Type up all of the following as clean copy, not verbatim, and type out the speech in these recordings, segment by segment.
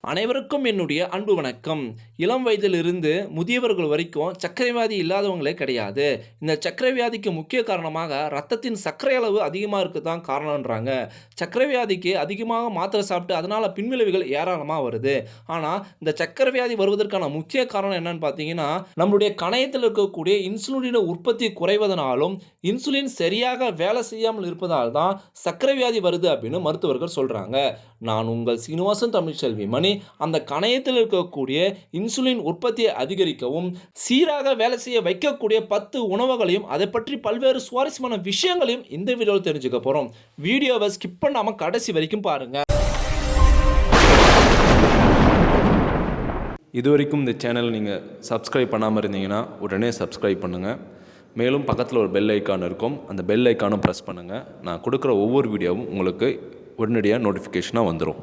அனைவருக்கும் என்னுடைய அன்பு வணக்கம். இளம் வயதிலிருந்து முதியவர்கள் வரைக்கும் சர்க்கரை வியாதி இல்லாதவங்களே கிடையாது. இந்த சர்க்கரை வியாதிக்கு முக்கிய காரணமாக ரத்தத்தின் சர்க்கரை அளவு அதிகமா இருக்கு தான் காரணம்ன்றாங்க. சர்க்கரை வியாதிக்கு அதிகமாக மாத்திரை சாப்பிட்டு அதனால பின்விளைவுகள் ஏராளமா வருது. ஆனா, இந்த சர்க்கரை வியாதி வருவதற்கான முக்கிய காரணம் என்னன்னு பார்த்தீங்கன்னா, நம்மளுடைய கணையத்தில் இருக்கக்கூடிய இன்சுலின் உற்பத்தி குறைவதனாலும், இன்சுலின் சரியாக வேலை செய்யாமல் இருப்பதால் தான் சர்க்கரை வியாதி வருது அப்படின்னு மருத்துவர்கள் சொல்றாங்க. நான் உங்கள் சீனிவாசன் தமிழ்ச்செல்வி மணி. அந்த கணையத்தில் இருக்கக்கூடிய இன்சுலின் உற்பத்தியை அதிகரிக்கவும் சீராக வேலை செய்ய வைக்கக்கூடிய 10 உணவுகளையும் அதை பற்றி பல்வேறு சுவாரஸ்யமான விஷயங்களையும் இந்த வீடியோவில் தெரிஞ்சுக்க போறோம். வீடியோவை ஸ்கிப் பண்ணாம கடைசி வரைக்கும் பாருங்க. இதுவரைக்கும் இந்த சேனல் நீங்கள் சப்ஸ்கிரைப் பண்ணாமல் இருந்தீங்கன்னா உடனே சப்ஸ்கிரைப் பண்ணுங்கள். மேலும் பக்கத்தில் ஒரு பெல் ஐக்கான் இருக்கும், அந்த பெல் ஐக்கானும் ப்ரெஸ் பண்ணுங்கள். நான் கொடுக்குற ஒவ்வொரு வீடியோவும் உங்களுக்கு உடனடியாக நோட்டிஃபிகேஷனாக வந்துடும்.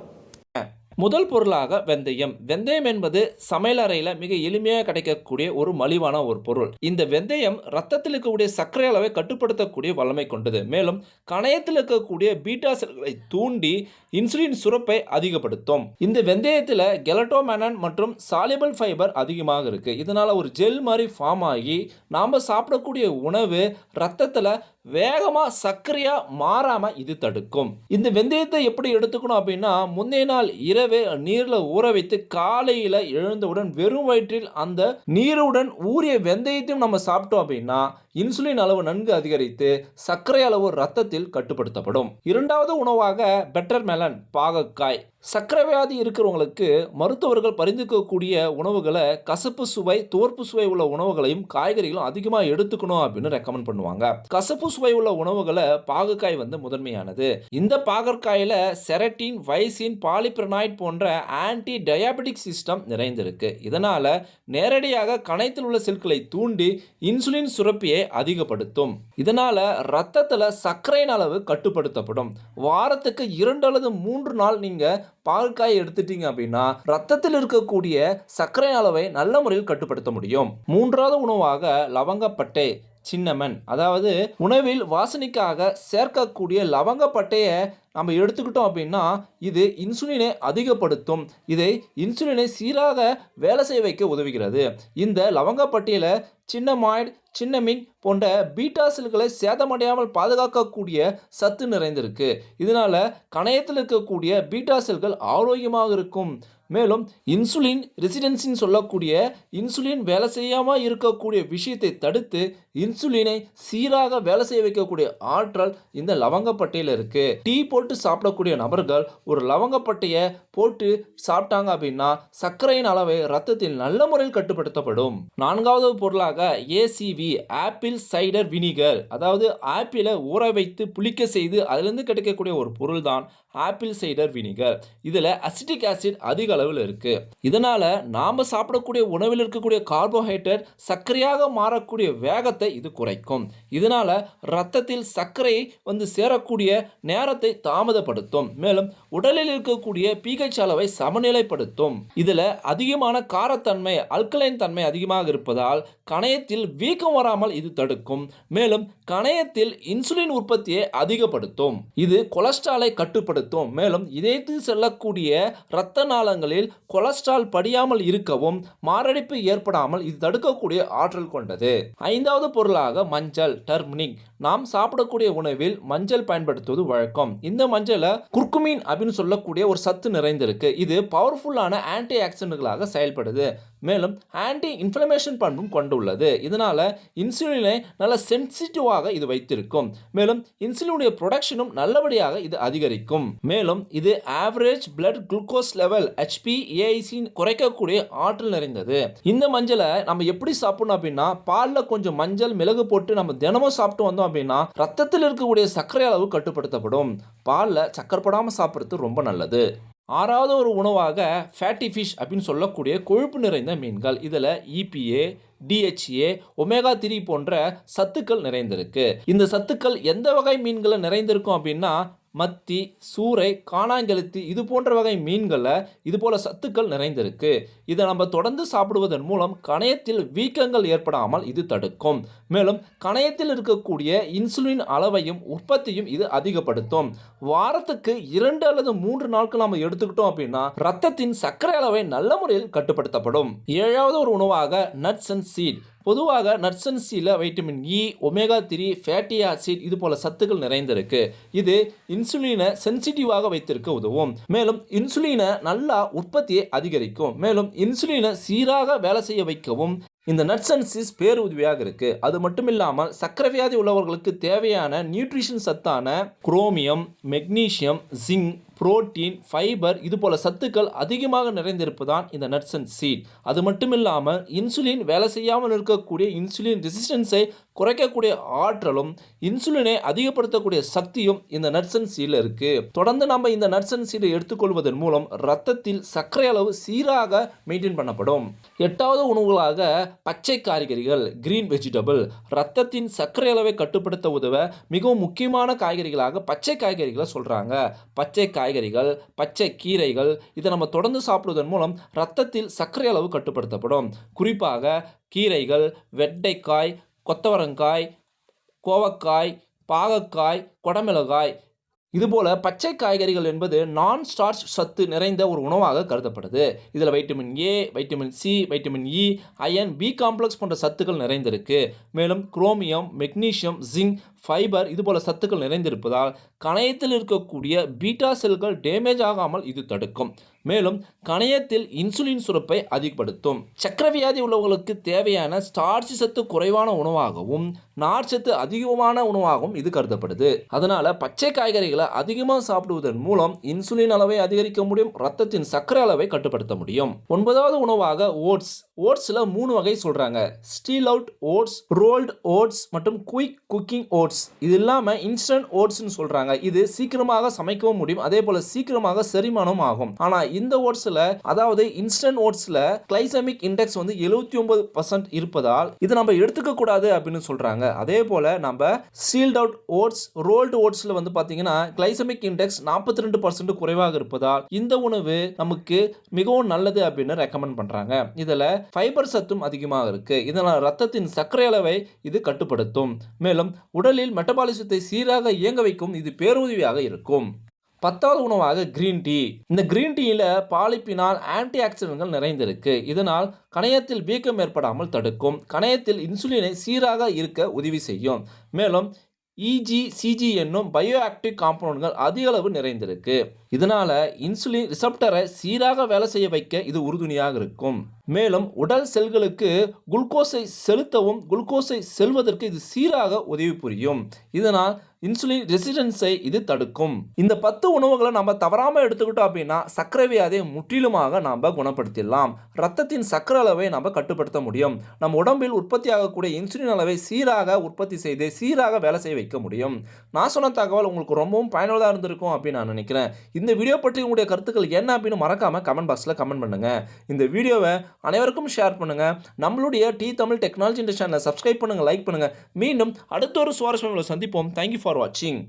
முதல் பொருளாக வெந்தயம். வெந்தயம் என்பது சமையலறையில் மிக எளிமையாக கிடைக்கக்கூடிய ஒரு மலிவான ஒரு பொருள். இந்த வெந்தயம் ரத்தத்தில் இருக்கக்கூடிய சர்க்கரை அளவை கட்டுப்படுத்தக்கூடிய வல்லமை கொண்டது. மேலும் கணையத்தில் இருக்கக்கூடிய பீட்டா செல்களை தூண்டி இன்சுலின் சுரப்பை அதிகப்படுத்தும். இந்த வெந்தயத்தில் கெலட்டோமேனன் மற்றும் சாலிபிள் ஃபைபர் அதிகமாக இருக்கு. இதனால ஒரு ஜெல் மாதிரி ஃபார்ம் ஆகி நாம சாப்பிடக்கூடிய உணவு ரத்தத்தில் வேகமாக சர்க்கரையாக மாறாமல் இது தடுக்கும். இந்த வெந்தயத்தை எப்படி எடுத்துக்கணும் அப்படின்னா, முந்தைய நாள் இரவே நீரில் ஊற வைத்து காலையில் எழுந்தவுடன் வெறும் வயிற்றில் அந்த நீருடன் ஊறிய வெந்தயத்தையும் நம்ம சாப்பிட்டோம் அப்படின்னா இன்சுலின் அளவு நன்கு அதிகரித்து சர்க்கரை அளவு ரத்தத்தில் கட்டுப்படுத்தப்படும். இரண்டாவது உணவாக பெட்டர் மெலன், பாகற்காய். சர்க்கரை வியாதி இருக்கிறவங்களுக்கு மருத்துவர்கள் பரிந்துரைக்கக்கூடிய உணவுகளை கசப்பு சுவை, தோற்பு சுவை உள்ள உணவுகளையும் காய்கறிகளும் அதிகமாக எடுத்துக்கணும் அப்படின்னு ரெக்கமெண்ட் பண்ணுவாங்க. கசப்பு சுவை உள்ள உணவுகளை பாகற்காய் முதன்மையானது. இந்த பாகற்காயில செரட்டின், வைசின், பாலிபிரனாய்ட் போன்ற ஆன்டி டயாபெட்டிக் சிஸ்டம் நிறைந்திருக்கு. இதனால நேரடியாக கணையத்தில் உள்ள செல்களை தூண்டி இன்சுலின் சுரப்பியை அதிகப்படுத்தும். இதனால ரத்தத்தில் சர்க்கரையின் அளவு கட்டுப்படுத்தப்படும். வாரத்துக்கு 2 அல்லது 3 நாள் நீங்க பாகற்காய் எடுத்துட்டீங்க அப்படின்னா ரத்தத்தில் இருக்கக்கூடிய சர்க்கரை அளவை நல்ல முறையில் கட்டுப்படுத்த முடியும். மூன்றாவது உணவாக லவங்கப்பட்டை, சின்னமன். அதாவது உணவில் வாசனைக்காக சேர்க்கக்கூடிய லவங்கப்பட்டையை நம்ம எடுத்துக்கிட்டோம் அப்படின்னா இது இன்சுலினை அதிகப்படுத்தும். இதை இன்சுலினை சீராக வேலை செய்ய வைக்க உதவுகிறது. இந்த லவங்கப்பட்டையில் சின்னமாய்டு, சின்னமின் போன்ற பீட்டா செல்களை சேதமடையாமல் பாதுகாக்கக்கூடிய சத்து நிறைந்திருக்கு. இதனால கணையத்தில் இருக்கக்கூடிய பீட்டா செல்கள் ஆரோக்கியமாக இருக்கும். மேலும் இன்சுலின் ரெசிடென்சின்னு சொல்லக்கூடிய இன்சுலின் வேலை செய்யாமல் இருக்கக்கூடிய விஷயத்தை தடுத்து இன்சுலினை சீராக வேலை செய்ய வைக்கக்கூடிய ஆற்றல் இந்த லவங்கப்பட்டையில் இருக்கு. டீ போட்டு சாப்பிடக்கூடிய நபர்கள் ஒரு லவங்கப்பட்டையை போட்டு சாப்பிட்டாங்க அப்படின்னா சர்க்கரையின் அளவை ரத்தத்தில் நல்ல முறையில் கட்டுப்படுத்தப்படும். நான்காவது பொருளாக ஏசிவி, ஆப்பிள் சைடர் வினிகர். அதாவது ஆப்பிளை ஊற வைத்து புளிக்க செய்து அதிலிருந்து கிடைக்கக்கூடிய ஒரு பொருள் தான் ஆப்பிள் சைடர் வினிகர். இதில் அசிட்டிக் ஆசிட் அதிக அளவில் இருக்கு. இதனால நாம சாப்பிடக்கூடிய உணவில் இருக்கக்கூடிய கார்போஹைட்ரேட் சர்க்கரையாக மாறக்கூடிய வேகத்தை இது குறைக்கும். இதனால ரத்தத்தில் சர்க்கரை சேரக்கூடிய நேரத்தை தாமதப்படுத்தும். மேலும் உடலில் இருக்கக்கூடிய pH அளவை சமநிலைப்படுத்தும். இதுல அதிகமான காரத்தன்மை, அல்கலைன் தன்மை அதிகமாக இருப்பதால் கணையத்தில் வீக்கம் வராமல் இது தடுக்கும். மேலும் கணையத்தில் இன்சுலின் உற்பத்தியை அதிகப்படுத்தும். இது கொலஸ்ட்ராலை கட்டுப்படுத்தும். மேலும் இதயத்தில் செல்லக்கூடிய இரத்த நாளங்களில் கொலஸ்ட்ரால் படியாமல் இருக்கவும் மாரடைப்பு ஏற்படாமல் இது தடுக்கக்கூடிய ஆற்றல் கொண்டது. ஐந்தாவது பொருளாக மஞ்சள், டர்மரிக். நாம் சாப்பிடக்கூடிய உணவில் மஞ்சள் பயன்படுத்துவது வழக்கம். இந்த மஞ்சளை குர்குமின் அப்படின்னு சொல்லக்கூடிய ஒரு சத்து நிறைந்திருக்கு. இது பவர்ஃபுல்லான ஆன்டி ஆக்சிடென்ட்களாக செயல்படுது. மேலும் ஆன்டி இன்ஃப்ளமேஷன் பண்பும் கொண்டுள்ளது. இதனால இன்சுலினை நல்ல சென்சிட்டிவாக இது வைத்திருக்கும். மேலும் இன்சுலினுடைய ப்ரொடக்ஷனும் நல்லபடியாக இது அதிகரிக்கும். மேலும் இது average blood glucose level HbA1c குறைக்கக்கூடிய ஆற்றல் நிறைந்தது. இந்த மஞ்சளை நம்ம எப்படி சாப்பிடணும் அப்படின்னா பாலில் கொஞ்சம் மஞ்சள், மிளகு போட்டு நம்ம தினமும் சாப்பிட்டு வந்தோம் அப்படின்னா ரத்தத்தில் இருக்கக்கூடிய சர்க்கரை அளவு கட்டுப்படுத்தப்படும். பாலில் சர்க்கரை போடாமல் சாப்பிட்றது ரொம்ப நல்லது. ஆறாவது ஒரு உணவாக ஃபேட்டி ஃபிஷ் அப்படின்னு சொல்லக்கூடிய கொழுப்பு நிறைந்த மீன்கள். இதில் EPA, DHA, ஒமேகா 3 போன்ற சத்துக்கள் நிறைந்திருக்கு. இந்த சத்துக்கள் எந்த வகை மீன்களை நிறைந்திருக்கும் அப்படின்னா மத்தி, சூரை, காணாங்கெளுத்தி இது போன்ற வகை மீன்களில் இது போல சத்துக்கள் நிறைந்திருக்கு. இதை நம்ம தொடர்ந்து சாப்பிடுவதன் மூலம் கணையத்தில் வீக்கங்கள் ஏற்படாமல் இது தடுக்கும். மேலும் கணையத்தில் இருக்கக்கூடிய இன்சுலின் அளவையும் உற்பத்தியும் இது அதிகப்படுத்தும். வாரத்துக்கு 2 அல்லது 3 நாட்கள் நம்ம எடுத்துக்கிட்டோம் அப்படின்னா ரத்தத்தின் சர்க்கரை அளவை நல்ல முறையில் கட்டுப்படுத்தப்படும். 7வது ஒரு உணவாக நட்ஸ் அண்ட் சீட். பொதுவாக நட்ஸ் அண்ட் சீட்ல vitamin E, omega 3, fatty acid இது போல சத்துக்கள் நிறைந்திருக்கு. இது இன்சுலினை சென்சிட்டிவாக வைத்திருக்க உதவும். மேலும் இன்சுலினை நல்லா உற்பத்தியை அதிகரிக்கும். மேலும் இன்சுலினை சீராக வேலை செய்ய வைக்கவும் இந்த நட்ஸ் அண்ட் சீட்ஸ் பேருதவியாக இருக்கு. அது மட்டும் இல்லாமல் சர்க்கரை வியாதி உள்ளவர்களுக்கு தேவையான நியூட்ரிஷன் சத்தான chromium, magnesium, zinc, protein, fibre இது போல சத்துக்கள் அதிகமாக நிறைந்திருப்பதான் இந்த நட்ஸ் அண்ட் சீட். அது மட்டும் இல்லாமல் இன்சுலின் வேலை செய்யாமல் இருக்கக்கூடிய இன்சுலின் ரெசிஸ்டன்ஸை குறைக்கக்கூடிய ஆற்றலும் இன்சுலினை அதிகப்படுத்தக்கூடிய சக்தியும் இந்த நட்ஸ் அண்ட் சீட்ல இருக்கு. தொடர்ந்து நம்ம இந்த நட்ஸ் அண்ட் சீடை எடுத்துக்கொள்வதன் மூலம் ரத்தத்தில் சர்க்கரை அளவு சீராக மெயின்டைன் பண்ணப்படும். 8வது உணவுகளாக பச்சை காய்கறிகள், கிரீன் வெஜிடபிள். ரத்தத்தின் சர்க்கரை அளவை கட்டுப்படுத்த உதவ மிகவும் முக்கியமான காய்கறிகளாக பச்சை காய்கறிகளை சொல்றாங்க. பச்சை காய்கறிகள், பச்சை கீரைகள் இதை நம்ம தொடர்ந்து சாப்பிடுவதன் மூலம் ரத்தத்தில் சர்க்கரை அளவு கட்டுப்படுத்தப்படும். குறிப்பாக கீரைகள், வெண்டைக்காய், கொத்தவரங்காய், கோவக்காய், பாகக்காய், கொடமிளகாய் இதுபோல பச்சை காய்கறிகள் என்பது நான் ஸ்டார்ச் சத்து நிறைந்த ஒரு உணவாக கருதப்படுது. இதில் vitamin A, vitamin C, vitamin E, iron, B complex போன்ற சத்துக்கள் நிறைந்திருக்கு. மேலும் குரோமியம், மெக்னீசியம், ஜிங்க், ஃபைபர் இதுபோல சத்துக்கள் நிறைந்திருப்பதால் கணையத்தில் இருக்கக்கூடிய பீட்டா செல்கள் டேமேஜ் ஆகாமல் இது தடுக்கும். மேலும் கணையத்தில் இன்சுலின் சுரப்பை அதிகப்படுத்தும். சக்கரை வியாதி உள்ளவர்களுக்கு தேவையான ஸ்டார்ச் சத்து குறைவான உணவாகவும் நார்ச்சத்து அதிகமான உணவாகவும் இது கருதப்படுது. அதனால பச்சை காய்கறிகளை அதிகமாக சாப்பிடுவதன் மூலம் இன்சுலின் அளவை அதிகரிக்க முடியும், ரத்தத்தின் சர்க்கரை அளவை கட்டுப்படுத்த முடியும். 9வது உணவாக ஓட்ஸ். ஓட்ஸ்ல 3 வகை சொல்றாங்க. Steel out oats, rolled oats மற்றும் குயிக் குக்கிங் ஓட்ஸ். இது இல்லாமல் இன்ஸ்டன்ட் ஓட்ஸ்னு சொல்றாங்க. இது சீக்கிரமாக சமைக்கவும் முடியும், அதே போல சீக்கிரமாக செரிமானம் ஆகும். ஆனா இந்த ஓட்ஸ்ல, அதாவது இன்ஸ்டன்ட் ஓட்ஸ்ல கிளைசெமிக் இண்டெக்ஸ் வந்து 79% இருப்பதால் இது நம்ம எடுத்துக்க கூடாது அப்படின்னு சொல்றாங்க. அதே போல நம்ம சீல்ட் அவுட் ஓட்ஸ், ரோல்டு ஓட்ஸ்ல வந்து பாத்தீங்கன்னா கிளைசெமிக் இண்டெக்ஸ் 42% குறைவாக இருப்பதால் இந்த உணவு நமக்கு மிகவும் நல்லது அப்படின்னு ரெக்கமெண்ட் பண்றாங்க. இதுல ஃபைபர் சத்தும் அதிகமாக இருக்கு. இதனால் ரத்தத்தின் சர்க்கரை அளவை இது கட்டுப்படுத்தும். மேலும் உடலில் மெட்டபாலிசத்தை சீராக இயங்க வைக்கும் இது பேருதவியாக இருக்கும். 10வது உணவாக கிரீன் டீ. இந்த கிரீன் டீயில் பாலிபினால், ஆன்டி ஆக்சிடென்ட்கள் நிறைந்திருக்கு. இதனால் கணையத்தில் வீக்கம் ஏற்படாமல் தடுக்கும். கணையத்தில் இன்சுலினை சீராக இருக்க உதவி செய்யும். மேலும் இஜிசிஜி என்னும் பயோ ஆக்டிவ் காம்பவுண்டுகள் அதிக அளவு நிறைந்திருக்கு. இதனால இன்சுலின் ரிசப்டரை சீராக வேலை செய்ய வைக்க இது உறுதுணையாக இருக்கும். மேலும் உடல் செல்களுக்கு குளுக்கோஸை செலுத்தவும் குளுக்கோஸை செல்வதற்கு இது சீராக உதவி புரியும். இதனால் இன்சுலின் ரெசிஸ்டன்ஸை இது தடுக்கும். இந்த 10 உணவுகளை நம்ம தவறாமல் எடுத்துக்கிட்டோம் அப்படின்னா சர்க்கரை வியாதியை முற்றிலுமாக நாம் குணப்படுத்திடலாம். ரத்தத்தின் சர்க்கரை அளவை நம்ம கட்டுப்படுத்த முடியும். நம் உடம்பில் உற்பத்தி ஆகக்கூடிய இன்சுலின் அளவை சீராக உற்பத்தி செய்து சீராக வேலை செய்ய வைக்க முடியும். நான் சொன்ன தகவல் உங்களுக்கு ரொம்பவும் பயனுள்ளதாக இருந்திருக்கும் அப்படின்னு நான் நினைக்கிறேன். இந்த வீடியோ பற்றி உங்களுடைய கருத்துக்கள் என்ன அப்படின்னு மறக்காம கமெண்ட் பாக்ஸில் கமெண்ட் பண்ணுங்க. இந்த வீடியோவை அனைவருக்கும் ஷேர் பண்ணுங்க. நம்மளுடைய டி தமிழ் டெக்னாலஜி சேனலை சப்ஸ்கிரைப் பண்ணுங்க, லைக் பண்ணுங்க. மீண்டும் அடுத்த ஒரு சுவாரஸ்யமான சந்திப்போம். தேங்க்யூ ஃபார் வாட்சிங்.